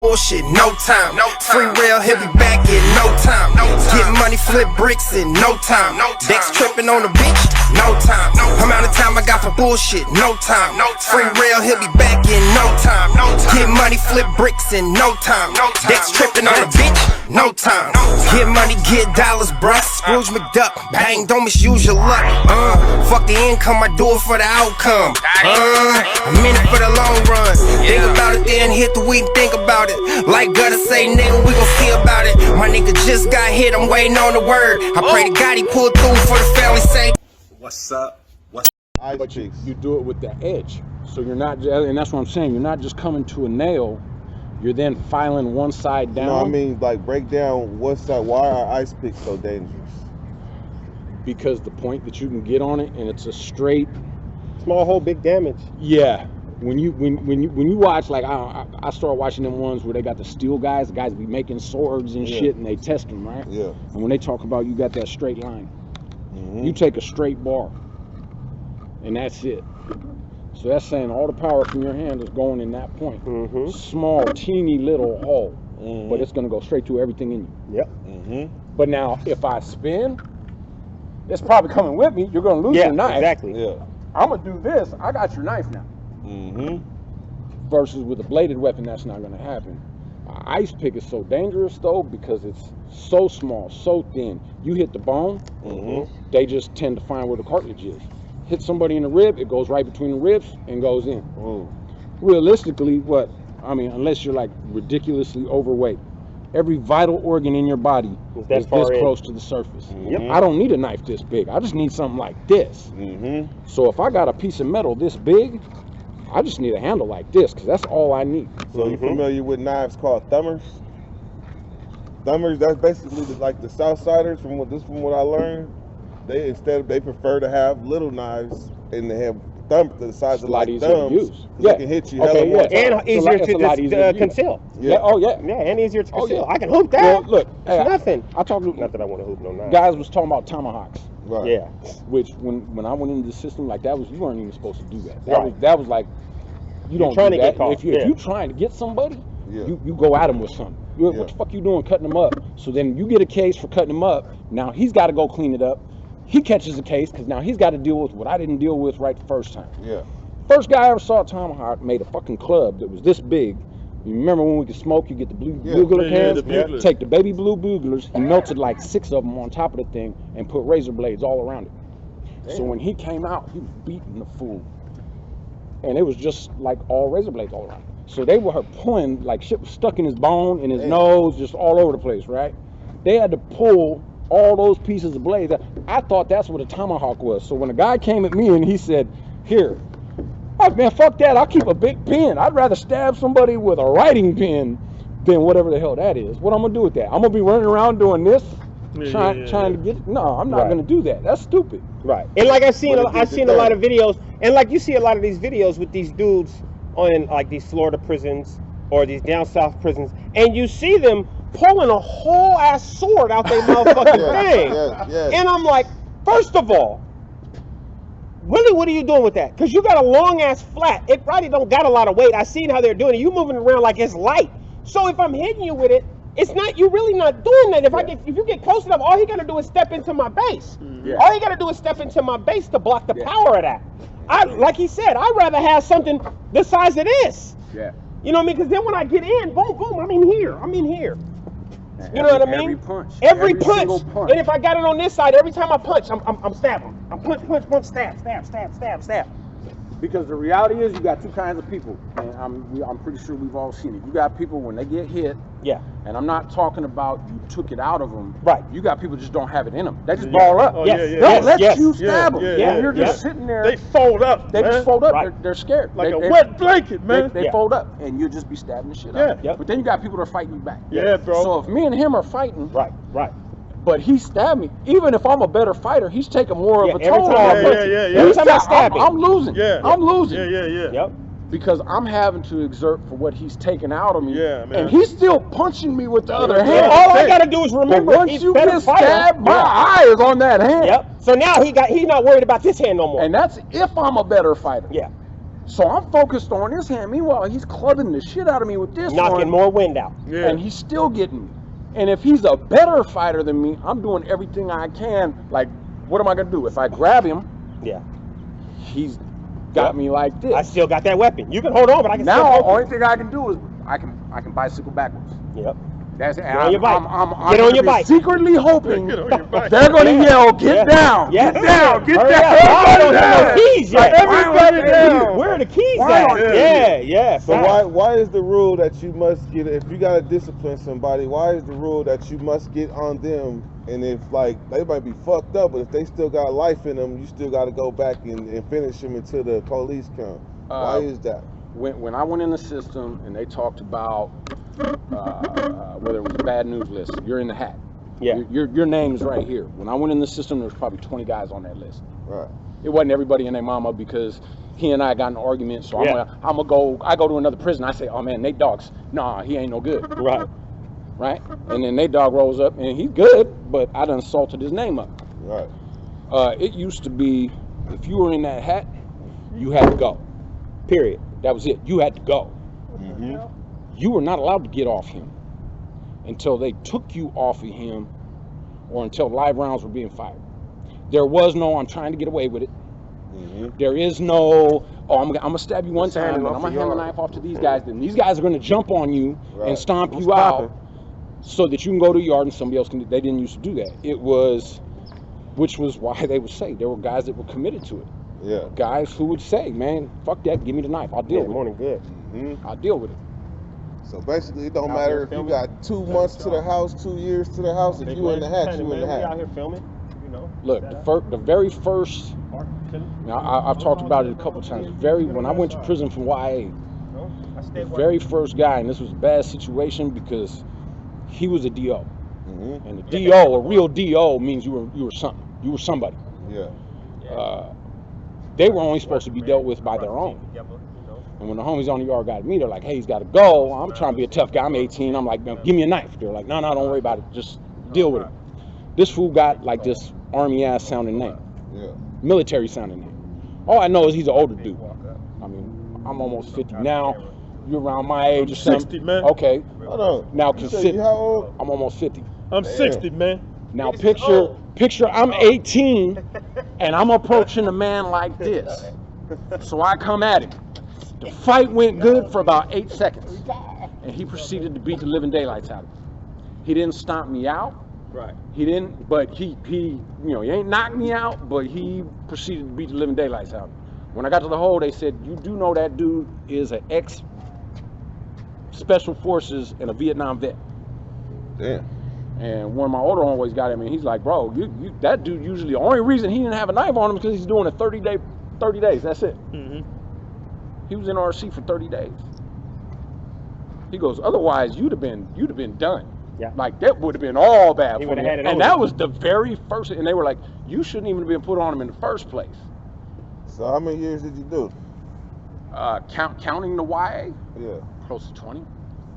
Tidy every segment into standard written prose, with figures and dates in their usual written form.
Bullshit, no time. Free rail, he'll be back in no time. Get money, flip bricks in no time. Dex tripping on the beach, no time. Amount of time I got for bullshit, no time. Free rail, he'll be back in no time. Get money, flip bricks in no time. Dex tripping on the beach, no time. Get money, get dollars, bruh. Scrooge McDuck, bang, don't misuse your luck. Fuck the income, I do it for the outcome. I'm in it for the long run. Think about it, then hit the weed and think about it. Like Gutter say, nigga, we gon' see about it. My nigga just got hit, I'm waiting on the word. I pray to God he pulled through for the family sake. What's up? But you do it with the edge. So you're not, and that's what I'm saying, you're not just coming to a nail, you're then filing one side down. No, I mean, like, break down what side, why are ice picks so dangerous? Because the point that you can get on it, and it's a straight... Small hole, big damage. Yeah. When you watch, like, I started watching them ones where they got the steel guys, the guys be making swords and shit, and they test them, right? Yeah. And when they talk about you got that straight line, you take a straight bar, and that's it. So that's saying all the power from your hand is going in that point. Small, teeny little hole, but it's gonna go straight to everything in you. Yep. But now, if I spin, it's probably coming with me. You're gonna lose your knife. Exactly. Yeah. I'm gonna do this. I got your knife now. Versus with a bladed weapon, that's not gonna happen. Ice pick is so dangerous though because it's so small, so thin. You hit the bone, they just tend to find where the cartilage is. Hit somebody in the rib, it goes right between the ribs and goes in. Realistically, unless you're like ridiculously overweight, every vital organ in your body is this close to the surface. I don't need a knife this big. I just need something like this. So if I got a piece of metal this big, I just need a handle like this because that's all I need. So you familiar with knives called thumbers? Thumbers, that's basically like the Southsiders from what I learned. They prefer to have little knives and they have thumb the size of like thumbs. They can hit you hella more. And easier to conceal. And easier to conceal. I can hoop that. Well, look, it's nothing. I talked to not that I want to hoop no knife. Guys was talking about tomahawks. Right. Yeah. Which when I went into the system, like that was, you weren't even supposed to do that. That was like, you don't trying do to that. get caught. If you're trying to get somebody, you go at them with something. What the fuck you doing cutting them up? So then you get a case for cutting them up. Now he's got to go clean it up. He catches a case because now he's got to deal with what I didn't deal with right the first time. First guy I ever saw tomahawk made a fucking club that was this big. You remember when we could smoke, you get the blue bugler cans? Take the baby blue buglers, he melted like 6 of them on top of the thing and put razor blades all around it. So when he came out, he was beating the fool. And it was just like all razor blades all around. So they were pulling, like shit was stuck in his bone, in his nose, just all over the place, right? They had to pull all those pieces of blades. I thought that's what a tomahawk was. So when a guy came at me and he said, here, oh, man, fuck that, I'll keep a big pen. I'd rather stab somebody with a writing pen than whatever the hell that is. What I'm gonna do with that? I'm gonna be running around doing this, trying to get it? No, I'm not gonna do that. That's stupid. Right. And like I've seen a lot of videos, and like you see a lot of these videos with these dudes on like these Florida prisons or these down south prisons, and you see them pulling a whole ass sword out their motherfucking thing. And I'm like, first of all, really, what are you doing with that? Because you got a long ass flat. It probably don't got a lot of weight. I seen how they're doing it. You moving around like it's light. So if I'm hitting you with it, it's not, you're really not doing that. If you get close enough, all you gotta do is step into my base. All you gotta do is step into my base to block the power of that. Like he said, I'd rather have something the size of this. You know what I mean? Because then when I get in, boom, boom, I'm in here. You know what I mean? Every punch. And if I got it on this side, every time I punch, I'm stabbing. I'm punch, stab. Because the reality is, you got two kinds of people, and I'm pretty sure we've all seen it. You got people when they get hit, and I'm not talking about you took it out of them. Right. You got people just don't have it in them. They just ball up. They'll let you stab them. And you're just sitting there. They fold up. They just fold up. They're scared. Like a wet blanket, man. They fold up, and you'll just be stabbing the shit out. But then you got people that are fighting you back. Bro. So if me and him are fighting, right. But he stabbed me. Even if I'm a better fighter, he's taking more of a toll on me. Every time I stab him, I'm losing. I'm losing. Yep. Because I'm having to exert for what he's taking out of me. And he's still punching me with the other hand. All I gotta do is remember, once you get stabbed, my eye is on that hand. So now he's not worried about this hand no more. And that's if I'm a better fighter. So I'm focused on this hand. Meanwhile, he's clubbing the shit out of me with this knocking one, more wind out. Yeah. and he's still getting me. And if he's a better fighter than me, I'm doing everything I can. Like, what am I gonna do? If I grab him, Yeah. he's got me like this. I still got that weapon. You can hold on, but I can Now, still only thing I can do is I can bicycle backwards. Yep. That's Get on your bike. I'm Get on gonna your be bike. secretly hoping Get on your bike. they're gonna yell, "Get down! Yeah. Get down! Get Hurry down!" up. I don't Everybody have no down. keys yet. Everybody down. Where are the keys Why at? aren't Yeah, yeah. So why is the rule that you must get, if you gotta discipline somebody, why is the rule that you must get on them? And if like they might be fucked up, but if they still got life in them, you still gotta go back and finish them until the police come. Why is that? When I went in the system and they talked about whether it was a bad news list, you're in the hat. Yeah. Your name's right here. When I went in the system, there was probably 20 guys on that list. Right. It wasn't everybody and their mama because he and I got in an argument. So Yeah. I'm gonna go. I go to another prison. I say, "Oh man, Nate Dogg's. Nah, he ain't no good." Right. Right. And then Nate Dogg rolls up and he's good, but I done salted his name up. Right. It used to be if you were in that hat, you had to go. Period. That was it. You had to go. Mm-hmm. You were not allowed to get off him until they took you off of him or until live rounds were being fired. There was no, I'm trying to get away with it. Mm-hmm. There is no, oh, I'm gonna stab you one Just hand time, it but off I'm gonna to hand the y'all. knife off to these guys. Then these guys are gonna jump on you Right. and stomp What's you out poppin'? so that you can go to the yard and somebody else can. They didn't used to do that. It was, which was why they would say there were guys that were committed to it. Yeah. Guys who would say, man, fuck that, give me the knife, I'll deal Yeah, with morning good. Mm-hmm. it. I'll deal with it. So basically, it don't Out matter here if you filming? got 2 months to the house, 2 years to the house. If you in the hat, you in the We out hat. here filming, you know. Look, the very first, now I've talked about it a couple times. When I went to prison from YA, the very first guy, and this was a bad situation because he was a DO, Mm-hmm. and a DO, a real DO, means you were something. You were somebody. Yeah. They were only supposed to be dealt with by their own. And when the homies on the yard got me, they're like, "Hey, he's got to go." I'm trying to be a tough guy. I'm 18. I'm like, "No, give me a knife." They're like, "No, don't worry about it. Just deal with it." This fool got like this army ass sounding name, Yeah. military sounding name. All I know is he's an older dude. I mean, I'm almost 50 now. You're around my age or something. 60, man. Okay. Hold on. Now You say consider. you how old? I'm almost 50. I'm 60, man. Now picture I'm 18 and I'm approaching a man like this. So I come at him. The fight went good for about 8 seconds. And he proceeded to beat the living daylights out of me. He didn't stomp me out. Right. He didn't, but he ain't knocked me out, but he proceeded to beat the living daylights out of me. When I got to the hole, they said, "You do know that dude is an ex-special forces and a Vietnam vet." Damn. And one of my older homeboys got him, and he's like, "Bro, you that dude usually the only reason he didn't have a knife on him is because he's doing a 30 days. That's it." Mm-hmm. He was in RC for 30 days. He goes, "Otherwise, you'd have been done." Yeah. Like that would have been all bad He for would've me. had it And on that him. was the very first. And they were like, "You shouldn't even have been put on him in the first place." So how many years did you do? Counting the YA, Yeah. close to 20.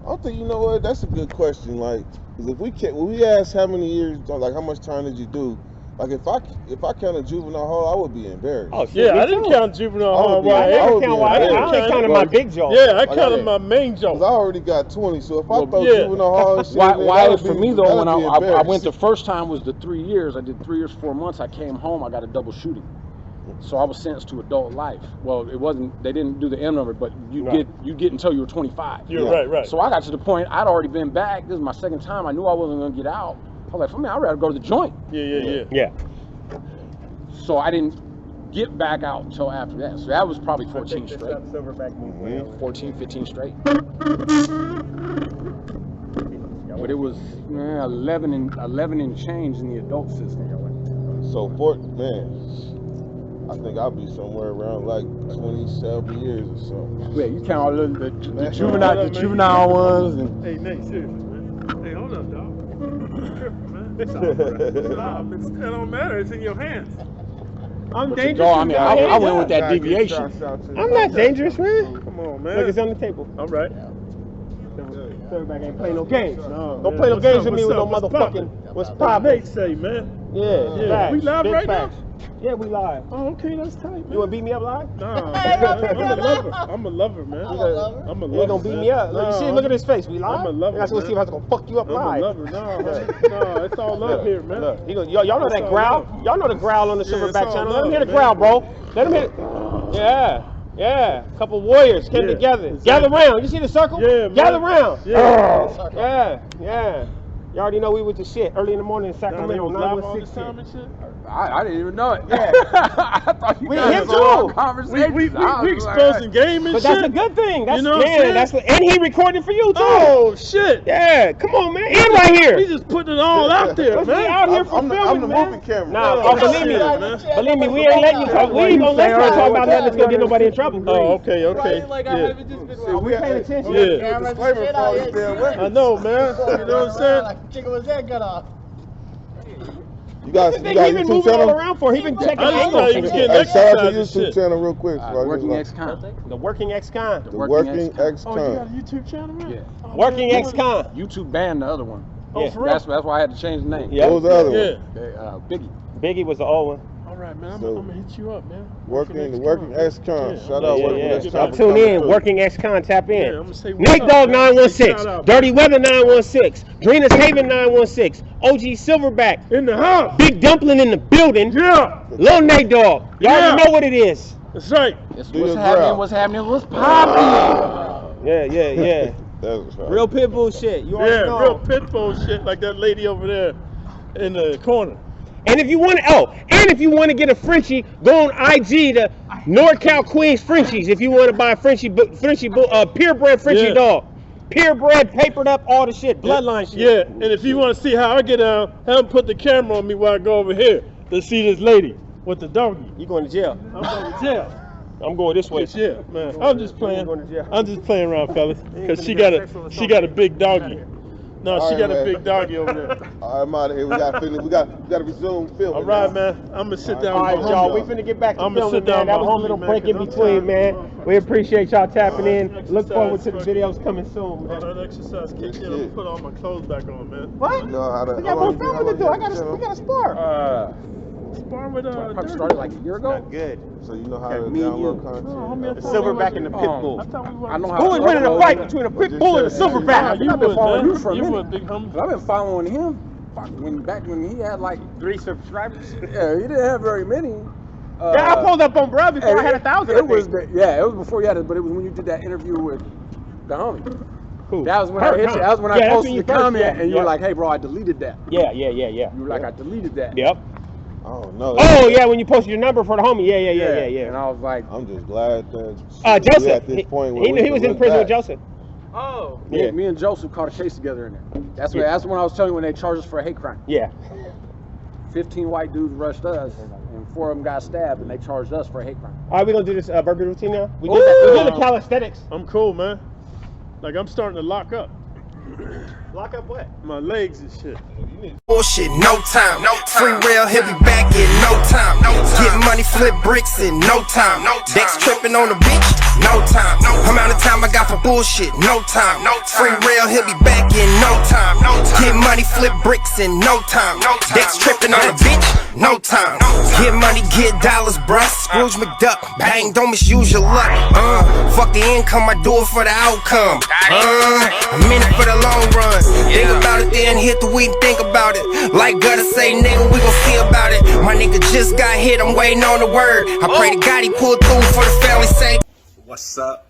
I don't think, you know what, that's a good question. Like, 'cause if when we ask how many years, like how much time did you do? Like if I counted juvenile hall, I would be embarrassed. Oh, shit, Yeah, me I didn't too. count juvenile hall. would be- I YA. never would count be YA. I embarrassed. only counted my big jaw. Yeah, I Like, counted yeah. my main Cause I joke. already got 20, so if I Well, throw yeah. juvenile hall and shit, Why in there, for me though, when that'd be I went embarrassing. the first time was the 3 years. I did 3 years, 4 months. I came home, I got a double shooting. So I was sentenced to adult life. Well, it wasn't, they didn't do the M number, but you Right. get until you were 25. You're Yeah. right. So I got to the point, I'd already been back. This is my second time. I knew I wasn't gonna get out. I was like, for me, I'd rather go to the joint. Yeah. Yeah. So I didn't get back out until after that. So that was probably 14 straight. Silverback Mhm. 14, 15 straight. But it was 11 and change in the adult system. So man, I think I'll be somewhere around like 27 years or something. Yeah, you count all the Man, juvenile ones and Hey, Nate, seriously, man. Hey, hold up, dog. You tripping, man. It's all right. It don't matter. It's in your hands. I'm But dangerous. no, I mean, I went with that Gotta give deviation. shouts out to the I'm not dangerous, man. Come on, Look, man. it's on the table. All right. Silverback ain't playing no games. No, Don't man. play no What's games up, with me with no what's up, motherfucking. What's What poppin'? Nate say, man? Yeah, Yeah, facts. we live Big right facts. now? Yeah, we live. Oh, okay, that's tight, man. You wanna beat me up live? Nah, I'm a lover. I'm a lover, man. I'm a lover. You ain't gonna beat me up. You see, look at his face. We live. I'm a lover. That's gonna see if I gonna fuck you up I'm live. a lover. No, it's all love here, man. Look, y'all know that growl. Y'all know the growl on the Yeah, it's Silverback all channel. Let him love, hear the man. growl, bro. Let him hear it. Yeah. Yeah, a couple warriors came Yeah, together. exactly. Gather round. You see the circle? Yeah, man. Gather round. Yeah. Yeah. You already know we with the shit early in the morning in Nah, they Sacramento. was live all this 916. time and shit. I didn't even know it. Yeah. I thought you We guys him was on too. conversations. We I was exposing game and But shit. that's a good thing. That's You know what I'm saying? that's what, and he recorded for you too. Oh shit! Yeah, come on, man. And right We here. just putting it all out there, Let's be man. out here for I'm filming, the man. movie camera. Nah, Oh, believe me. shit, man. Believe me, we ain't letting you talk. We ain't gonna let y'all talk about nothing that's gonna get nobody in trouble. Oh, okay. Like I Yeah. haven't just been See, we paying had attention. Yeah. camera disclaimer shit for all out these here. damn See weapons. I know, man. You know what I'm saying? Like a chicken with his head cut off. You guys, He you got been YouTube moving all channel? around for. He been checking I just thought angles. he was and getting shit. Hey, shout out to exercise YouTube and shit. channel real quick. Working ex-con. The working ex-con. The Working Oh, you got a Ex-Con. YouTube channel, man? Yeah. Oh, Working man. ex-con. YouTube banned the other one. Oh, Yeah. for real? That's why I had to change the name. Yeah. What was the other one? Yeah. Biggie. Biggie was the old one. All right, man. I'm So, gonna hit you up, man. The Working Ex-Con. Yeah, Shout yeah, out yeah, Working yeah. Ex-Con. Y'all for tune coming in. through. Working ex-con. Tap Yeah, in. I'm gonna say what's up, man. NateDogg916. Shout out. DIRTYWEATHER916. Drina's Haven 916. OG Silverback. In the house. Big Dumpling in the building. Yeah. Lil Nate Dogg. Y'all Yeah. already know what it is. That's right. It's Do what's your happening, growl. what's happening, what's popping. Yeah. That's right. Real pit bull shit. You already Yeah, know. real pitbull shit like that lady over there in the corner. And if you want to get a Frenchie, go on IG to NorCal Queens Frenchies. If you want to buy a purebred Frenchie Yeah. dog, purebred, papered up, all the shit, bloodline shit. Yeah, and if you want to see how I get down, have them put the camera on me while I go over here to see this lady with the doggy. You going to jail? I'm going to jail. I'm going this way. Yeah, man. I'm just playing. Going to jail. I'm just playing around, fellas, because gonna she be got a a sexual she assault got a case. big doggy. No, All she right, got a man. big doggy over there. All right, I'm out of here. We got to resume filming. All right, now. man. I'm gonna sit down. All right, with my y'all. homie. We finna get back to I'ma filming, sit down man. That with was my a little homie, break man, in 'cause between, I'm man. tired. We appreciate y'all tapping in. Look Exercise forward to the fucking- videos coming soon, Oh, man. that exercise kicked in. I'm gonna put all my clothes back on, man. What? You know how to. We got more filming to do. We got to spar. Spar with Probably Dirty. started like a year ago. Good. So you know how to Me and you. download content. Oh, homie, I The thought we Silverback was- and the pit bull. I thought we were. I know how Who to was winning a upload fight it. between a pit bull and a Nah, silverback? you I've been would, following man. you for a You minute. would, big homie. But I've been following him back when he had like 3 subscribers. yeah, he didn't have very many. Yeah, I pulled up on bruh before I had 1,000. It was it was before you had it, but it was when you did that interview with the homie. Who? That was when Her, I hit huh? you. That was when Yeah, I that's when posted you the first- comment, yeah, and you yeah. were like, "Hey, bro, I deleted that." Yeah. You were like, "I deleted that." Yep. Oh no. Oh yeah, when you posted your number for the homie. Yeah. And I was like, I'm just glad that Joseph. we're at this point where He we was can in prison look with back. Joseph. Oh. Yeah. me and Joseph caught a case together in there. That's Yeah. that's when I was telling you when they charged us for a hate crime. Yeah. 15 white dudes rushed us, and 4 of them got stabbed, and they charged us for a hate crime. All right, we gonna do this burger routine now. We did the calisthenics. I'm cool, man. Like I'm starting to lock up Lock up what? my legs and shit. Bullshit, no time. Free rail, he'll be back in no time. Get money, flip bricks in no time. Dex tripping on the beach, no time. Amount of time I got for bullshit, no time. Free rail, he'll be back in no time. Get money, flip bricks in no time. Dex tripping on the beach, no time. Get money, get dollars, bruh. Scrooge McDuck, bang, don't misuse your luck. Fuck the income, I do it for the outcome. I'm in it for the long run. Think about it, then hit the weed, think about it. Like Gutter say, nigga, we gon' see about it. My nigga just got hit, I'm waiting on the word. I pray to God he pulled through for the family's sake. What's up?